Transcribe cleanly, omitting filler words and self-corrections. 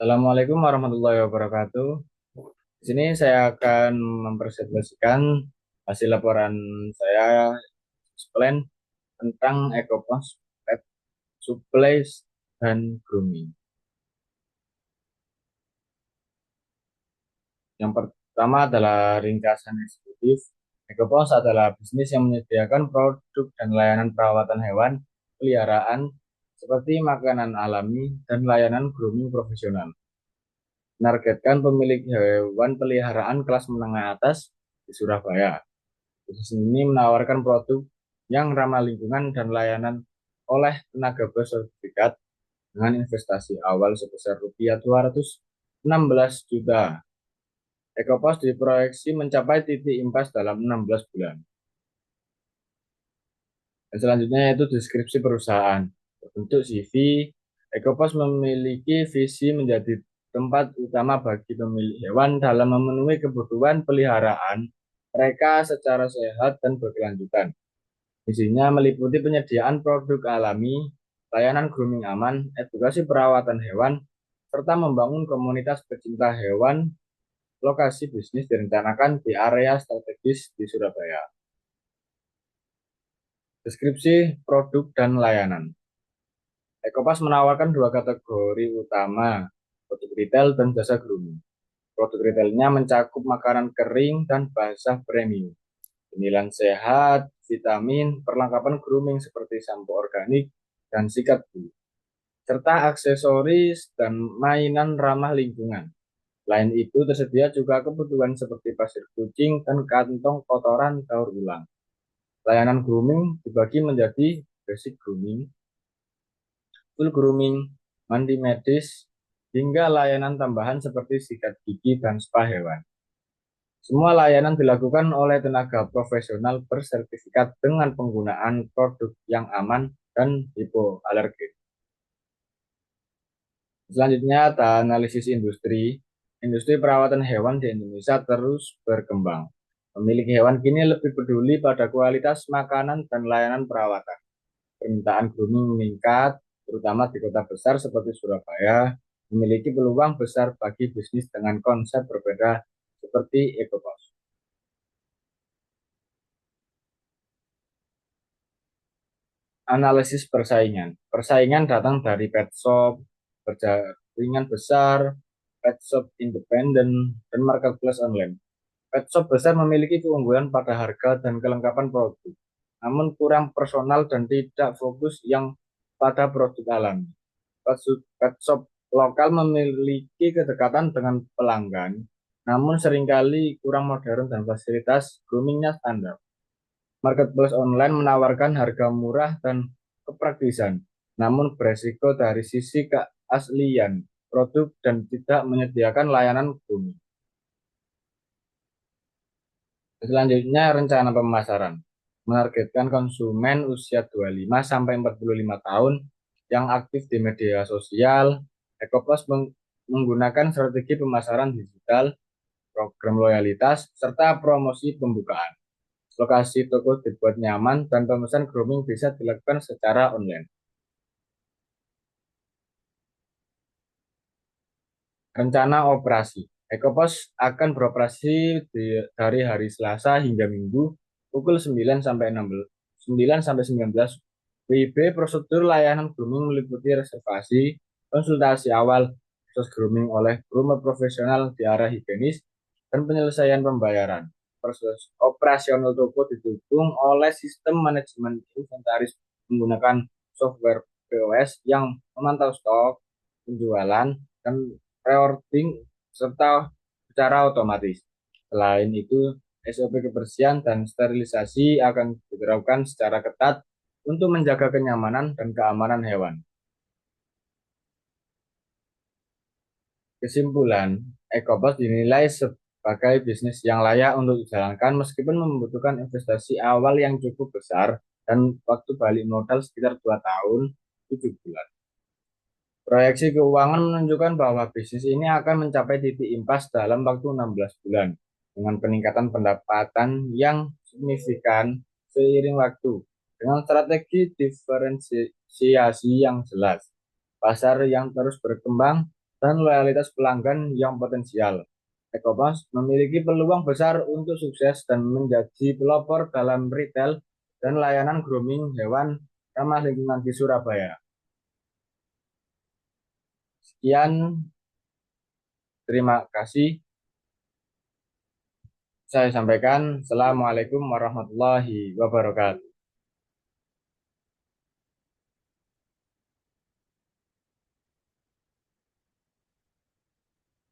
Assalamualaikum warahmatullahi wabarakatuh. Di sini saya akan mempresentasikan hasil laporan saya plan tentang EcoPlus Pet Supplies dan Grooming. Yang pertama adalah ringkasan eksekutif. EcoPlus adalah bisnis yang menyediakan produk dan layanan perawatan hewan peliharaan seperti makanan alami dan layanan grooming profesional. Menargetkan pemilik hewan peliharaan kelas menengah atas di Surabaya. Bisnis ini menawarkan produk yang ramah lingkungan dan layanan oleh tenaga bersertifikat dengan investasi awal sebesar rupiah 216 juta. Ekopos diproyeksi mencapai titik impas dalam 16 bulan. Dan selanjutnya yaitu deskripsi perusahaan. Bentuk CV, Ekopos memiliki visi menjadi tempat utama bagi pemilik hewan dalam memenuhi kebutuhan peliharaan mereka secara sehat dan berkelanjutan. Isinya meliputi penyediaan produk alami, layanan grooming aman, edukasi perawatan hewan, serta membangun komunitas pecinta hewan. Lokasi bisnis direncanakan di area strategis di Surabaya. Deskripsi produk dan layanan. Ekopas menawarkan dua kategori utama, produk retail dan jasa grooming. Produk retailnya mencakup makanan kering dan basah premium, cemilan sehat, vitamin, perlengkapan grooming seperti sampo organik dan sikat bulu, serta aksesoris dan mainan ramah lingkungan. Selain itu, tersedia juga kebutuhan seperti pasir kucing dan kantong kotoran daur ulang. Layanan grooming dibagi menjadi basic grooming, full grooming, mandi medis, hingga layanan tambahan seperti sikat gigi dan spa hewan. Semua layanan dilakukan oleh tenaga profesional bersertifikat dengan penggunaan produk yang aman dan hipoalergen. Selanjutnya, analisis industri. Industri perawatan hewan di Indonesia terus berkembang. Pemilik hewan kini lebih peduli pada kualitas makanan dan layanan perawatan. Permintaan grooming meningkat, terutama di kota besar seperti Surabaya, memiliki peluang besar bagi bisnis dengan konsep berbeda seperti EcoPos. Analisis persaingan. Persaingan datang dari pet shop, jaringan besar, pet shop independen, dan marketplace online. Pet shop besar memiliki keunggulan pada harga dan kelengkapan produk, namun kurang personal dan tidak fokus yang pada produk alami. Pet shop lokal memiliki kedekatan dengan pelanggan, namun seringkali kurang modern dan fasilitas groomingnya standar. Marketplace online menawarkan harga murah dan kepraktisan, namun beresiko dari sisi keaslian produk dan tidak menyediakan layanan grooming. Selanjutnya, rencana pemasaran. Menargetkan konsumen usia 25 sampai 45 tahun yang aktif di media sosial. EcoPlus menggunakan strategi pemasaran digital, program loyalitas, serta promosi pembukaan. Lokasi toko dibuat nyaman dan pemesan grooming bisa dilakukan secara online. Rencana operasi. EcoPos akan beroperasi dari hari Selasa hingga Minggu pukul 9 sampai 16, 9 sampai 19. WIB prosedur layanan grooming meliputi reservasi, konsultasi awal, proses grooming oleh groomer profesional di area higienis, dan penyelesaian pembayaran. Proses operasional toko didukung oleh sistem manajemen inventaris menggunakan software POS yang memantau stok, penjualan, dan reordering serta secara otomatis. Selain itu, SOP kebersihan dan sterilisasi akan diterapkan secara ketat untuk menjaga kenyamanan dan keamanan hewan. Kesimpulan, EcoBus dinilai sebagai bisnis yang layak untuk dijalankan meskipun membutuhkan investasi awal yang cukup besar dan waktu balik modal sekitar 2 tahun 7 bulan. Proyeksi keuangan menunjukkan bahwa bisnis ini akan mencapai titik impas dalam waktu 16 bulan dengan peningkatan pendapatan yang signifikan seiring waktu dengan strategi diferensiasi yang jelas, pasar yang terus berkembang, dan loyalitas pelanggan yang potensial. Ecopass memiliki peluang besar untuk sukses dan menjadi pelopor dalam retail dan layanan grooming hewan ramah lingkungan di Surabaya. Sekian, terima kasih. Saya sampaikan. Assalamualaikum warahmatullahi wabarakatuh.